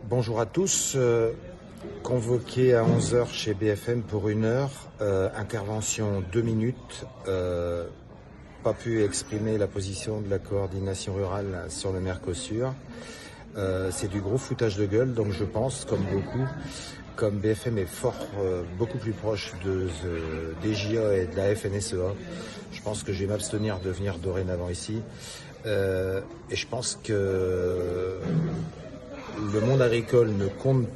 Bonjour à tous. Convoqué à 11 h chez BFM pour 1 heure, intervention 2 minutes, pas pu exprimer la position de la coordination rurale sur le Mercosur. C'est du gros foutage de gueule, donc je pense, comme beaucoup, comme BFM est beaucoup plus proche des JA et de la FNSEA, je pense que je vais m'abstenir de venir dorénavant ici. Et je pense que le monde agricole ne compte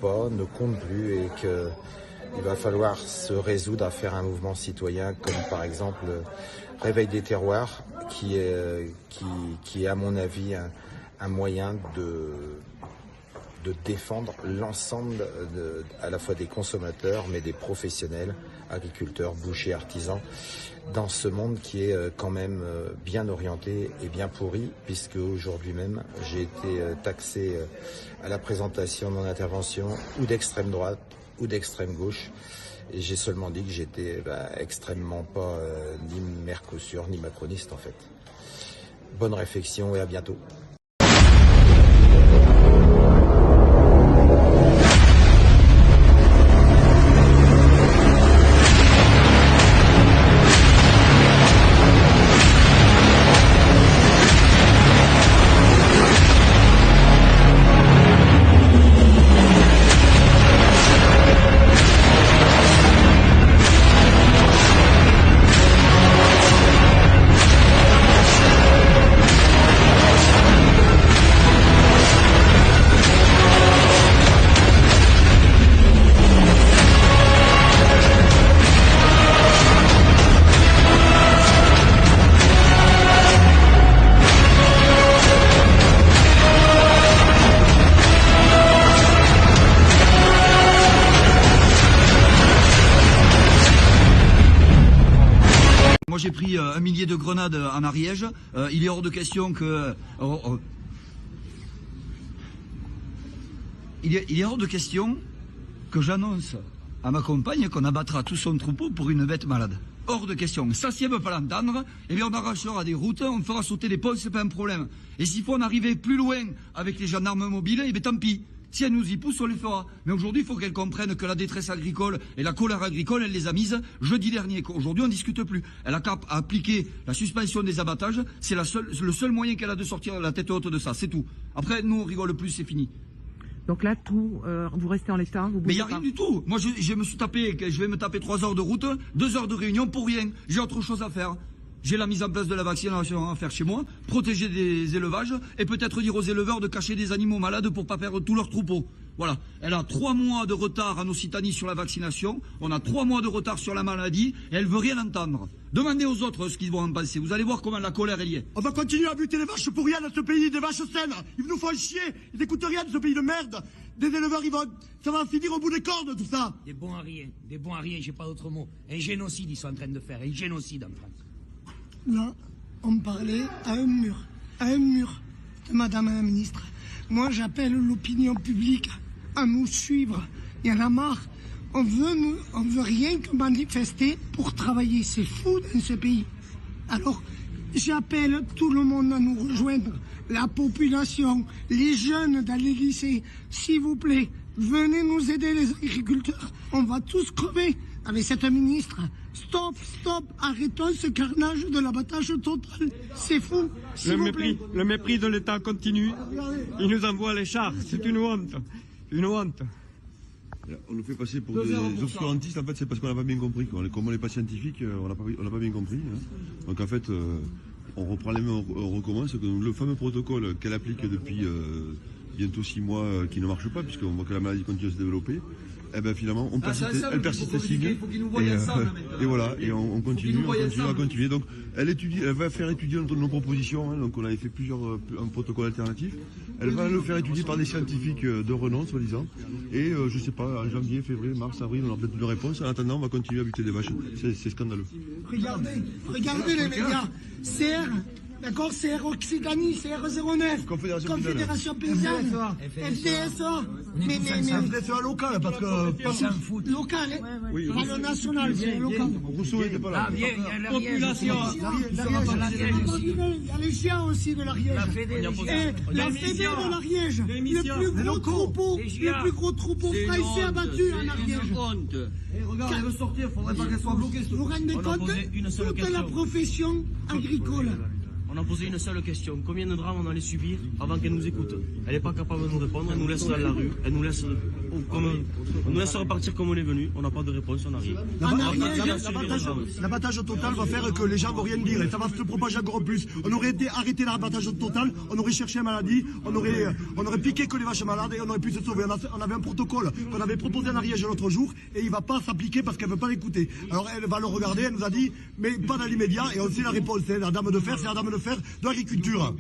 plus, et qu'il va falloir se résoudre à faire un mouvement citoyen, comme par exemple Réveil des terroirs, qui est à mon avis un moyen de défendre l'ensemble à la fois des consommateurs, mais des professionnels, agriculteurs, bouchers, artisans, dans ce monde qui est quand même bien orienté et bien pourri, puisque aujourd'hui même j'ai été taxé à la présentation de mon intervention ou d'extrême droite ou d'extrême gauche, et j'ai seulement dit que j'étais extrêmement pas ni Mercosur ni macroniste en fait. Bonne réflexion et à bientôt. Moi j'ai pris 1 millier de grenades en Ariège, il est hors de question que... Il est hors de question que j'annonce à ma compagne qu'on abattra tout son troupeau pour une bête malade. Hors de question. Ça, si elle ne veut pas l'entendre, eh bien on arrachera des routes, on fera sauter les ponts, c'est pas un problème. Et s'il faut en arriver plus loin avec les gendarmes mobiles, eh bien tant pis. Si elle nous y pousse, on les fera. Mais aujourd'hui, il faut qu'elle comprenne que la détresse agricole et la colère agricole, elle les a mises jeudi dernier. Aujourd'hui, on ne discute plus. Elle a qu'à appliquer la suspension des abattages. C'est le seul moyen qu'elle a de sortir la tête haute de ça. C'est tout. Après, nous, on rigole plus, c'est fini. Donc là, vous restez en l'état, mais il n'y a rien du tout. Moi, je vais me taper 3 heures de route, 2 heures de réunion pour rien. J'ai autre chose à faire. J'ai la mise en place de la vaccination à faire chez moi, protéger des élevages et peut-être dire aux éleveurs de cacher des animaux malades pour pas perdre tous leurs troupeaux. Voilà. Elle a 3 mois de retard en Occitanie sur la vaccination, on a 3 mois de retard sur la maladie et elle veut rien entendre. Demandez aux autres ce qu'ils vont en penser. Vous allez voir comment la colère elle y est. On va continuer à buter les vaches pour rien dans ce pays, des vaches saines. Ils nous font chier, ils n'écoutent rien de ce pays de merde. Des éleveurs, ça va finir au bout des cordes tout ça. Des bons à rien, j'ai pas d'autre mot. Un génocide ils sont en train de faire, un génocide en France. Là, on parlait à un mur de Madame la Ministre. Moi, j'appelle l'opinion publique à nous suivre. Il y en a marre. On veut rien que manifester pour travailler. C'est fou dans ce pays. Alors, j'appelle tout le monde à nous rejoindre. La population, les jeunes dans les lycées. S'il vous plaît, venez nous aider les agriculteurs. On va tous crever avec cette ministre. Stop, arrêtons ce carnage de l'abattage total. C'est fou. Le mépris de l'État continue. Il nous envoie les chars. C'est une honte. Une honte. On nous fait passer pour des obscurantistes, en fait, c'est parce qu'on n'a pas bien compris. Comme on n'est pas scientifique, on n'a pas bien compris. Hein. Donc en fait, on reprend les mains, on recommence. Le fameux protocole qu'elle applique depuis bientôt 6 mois, qui ne marche pas, puisqu'on voit que la maladie continue à se développer. Eh ben finalement, elle persiste à signer. Et voilà, et on continue. Donc, elle va faire étudier nos propositions. Hein, donc, on avait fait un protocole alternatif. Elle va le faire étudier par des scientifiques de renom, soi-disant. Et je sais pas, en janvier, février, mars, avril, on aura peut-être une réponse. En attendant, on va continuer à buter des vaches. C'est scandaleux. Regardez les médias. CR D'accord, c'est Air Occitanie, c'est R09. Confédération Paysanne. FDSA. Mais FDSA local, parce que... Ils s'en foutent. local, hein. Pas le national, c'est local. Rousseau n'était pas là. Ah, bien, il y a l'Ariège. Il y a les chiens aussi de l'Ariège. La Fédé La Fédé de l'Ariège. Le plus gros troupeau français abattu en Ariège. Regarde, elle veut sortir, il faudrait pas qu'elle soit bloquée. Vous vous rendez compte? Toute la profession agricole. On a posé une seule question. Combien de drames on allait subir avant qu'elle nous écoute? Elle n'est pas capable de nous répondre, elle nous laisse dans la rue, elle nous laisse, on nous laisse repartir comme on est venu, on n'a pas de réponse, on arrive. L'abattage total va faire que les gens vont rien dire et ça va se propager encore plus. On aurait arrêté l'abattage total, on aurait cherché la maladie, on aurait piqué que les vaches malades et on aurait pu se sauver. On avait un protocole qu'on avait proposé à Ariège l'autre jour et il va pas s'appliquer parce qu'elle veut pas l'écouter. Alors elle va le regarder, elle nous a dit mais pas dans l'immédiat et on sait la réponse. La dame de fer, c'est la dame de fer de l'agriculture.